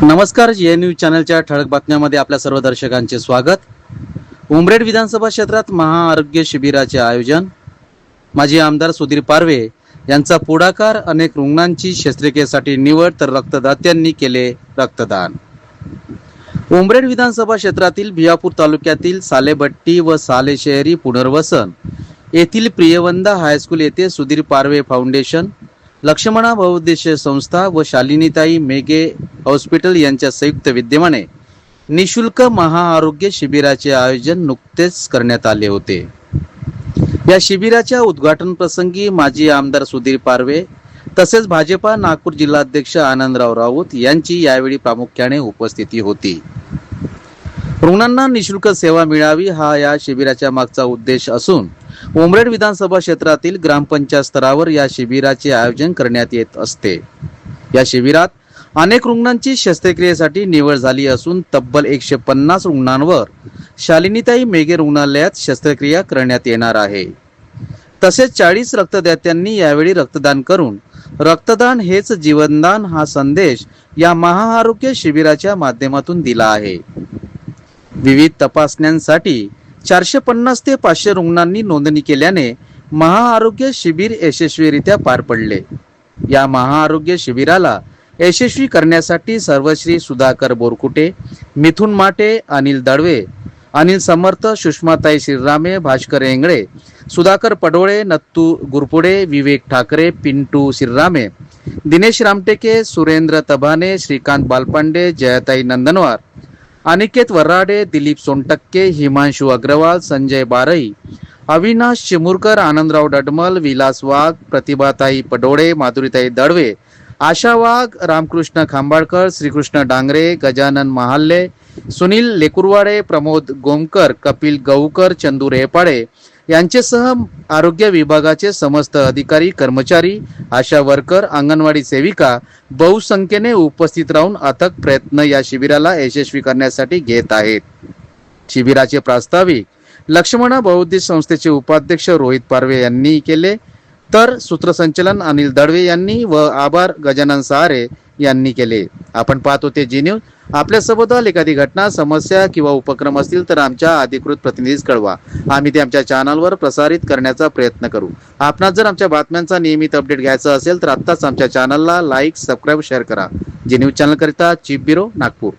नमस्कार, जे न्यूज चॅनलच्या ठळक बातम्यांमध्ये आपल्या सर्व दर्शकांचे स्वागत. उमरेड विधानसभा क्षेत्रात महाआरोग्य शिबिराचे आयोजन. माजी आमदार सुधीर पारवे यांचा पुढाकार. अनेक रुग्णांची शस्त्रक्रियेसाठी निवड, तर रक्तदात्यांनी केले रक्तदान. उमरेड विधानसभा क्षेत्रातील भिवापूर तालुक्यातील सालेभट्टी व साले शहरी पुनर्वसन येथील प्रियवंदा हायस्कूल येथे सुधीर पारवे फाउंडेशन, लक्ष्मणा बहुउद्देशीय संस्था व शालिनीताई मेघे हॉस्पिटल यांच्या संयुक्त विद्यमाने निशुल्क महाआरोग्य शिबिराचे आयोजन नुकतेच करण्यात आले होते. या शिबिराच्या उद्घाटन प्रसंगी माजी आमदार सुधीर पारवे तसेच भाजपा नागपूर जिल्हाध्यक्ष आनंदराव राऊत यांची यावेळी प्रामुख्याने उपस्थिती होती. रुग्णांना निशुल्क सेवा मिळावी हा या शिबिराच्या मागचा उद्देश असून उमरेड विधानसभा क्षेत्रातील ग्रामपंचायत स्तरावर या शिबिराचे आयोजन करण्यात येत असते. या शिबिरात अनेक रुग्णांची शस्त्रक्रियेसाठी निवड झाली असून तब्बल 150 रुग्णांवर शालिनीताई मेघे रुग्णालयात शस्त्रक्रिया करण्यात येणार आहे. तसेच 40 रक्तदात्यांनी यावेळी रक्तदान करून रक्तदान हेच जीवनदान हा संदेश या महाआरोग्य शिबिराच्या माध्यमातून दिला आहे. विविध तपासण्यांसाठी 450 ते 500 रुग्णांनी नोंदणी केल्याने महाआरोग्य शिबिर यशस्वीरित्या पार पडले. या महाआरोग्य शिबिराला यशस्वी करण्यासाठी सर्वश्री सुधाकर बोरकुटे, मिथुन माटे, अनिल दळवे, अनिल समर्थ, सुषमाताई श्रीरामे, भास्कर एंगळे, सुधाकर पडोळे, नत्तू गुरपुडे, विवेक ठाकरे, पिंटू श्रीरामे, दिनेश रामटेके, सुरेंद्र तभाने, श्रीकांत बालपांडे, जयताई नंदनवार, अनिकेत वर्राडे, दिलीप सोनटक्के, हिमांशु अग्रवाल, संजय बारई, अविनाश चिमुरकर, आनंदराव डडमल, विलास वाघ, प्रतिभाताई पडोळे, माधुरीताई दळवे, आशा वाघ, रामकृष्ण खांबाळकर, श्रीकृष्ण डांगरे, गजानन महाल्ले, सुनील लेकुरवाडे, प्रमोद गोमकर, कपिल गौकर, चंदू रेपाडे यांच्यासह आरोग्य विभागाचे समस्त अधिकारी, कर्मचारी, आशा वर्कर, अंगणवाडी सेविका बहुसंख्येने उपस्थित राहून अथक प्रयत्न या शिबिराला यशस्वी करण्यासाठी घेत आहेत. शिबिराचे प्रास्ताविक लक्ष्मणा बहुउद्देशीय संस्थेचे उपाध्यक्ष रोहित पारवे यांनी केले, तर सूत्रसंचालन अनिल दळवे यांनी व आभार गजानन सहारे यांनी केले. आपण पाहत होते जी न्यूज. आपल्यासोबत एखादी घटना, समस्या किंवा उपक्रम असतील तर आमच्या अधिकृत प्रतिनिधीस कळवा. आम्ही ते आमच्या चॅनलवर प्रसारित करण्याचा प्रयत्न करू. आपणास जर आमच्या बातम्यांचा नियमित अपडेट घ्यायचा असेल तर आत्ताच आमच्या चॅनलला लाईक, सबस्क्राईब, शेअर करा. जी न्यूज चॅनल करिता चीफ ब्युरो, नागपूर.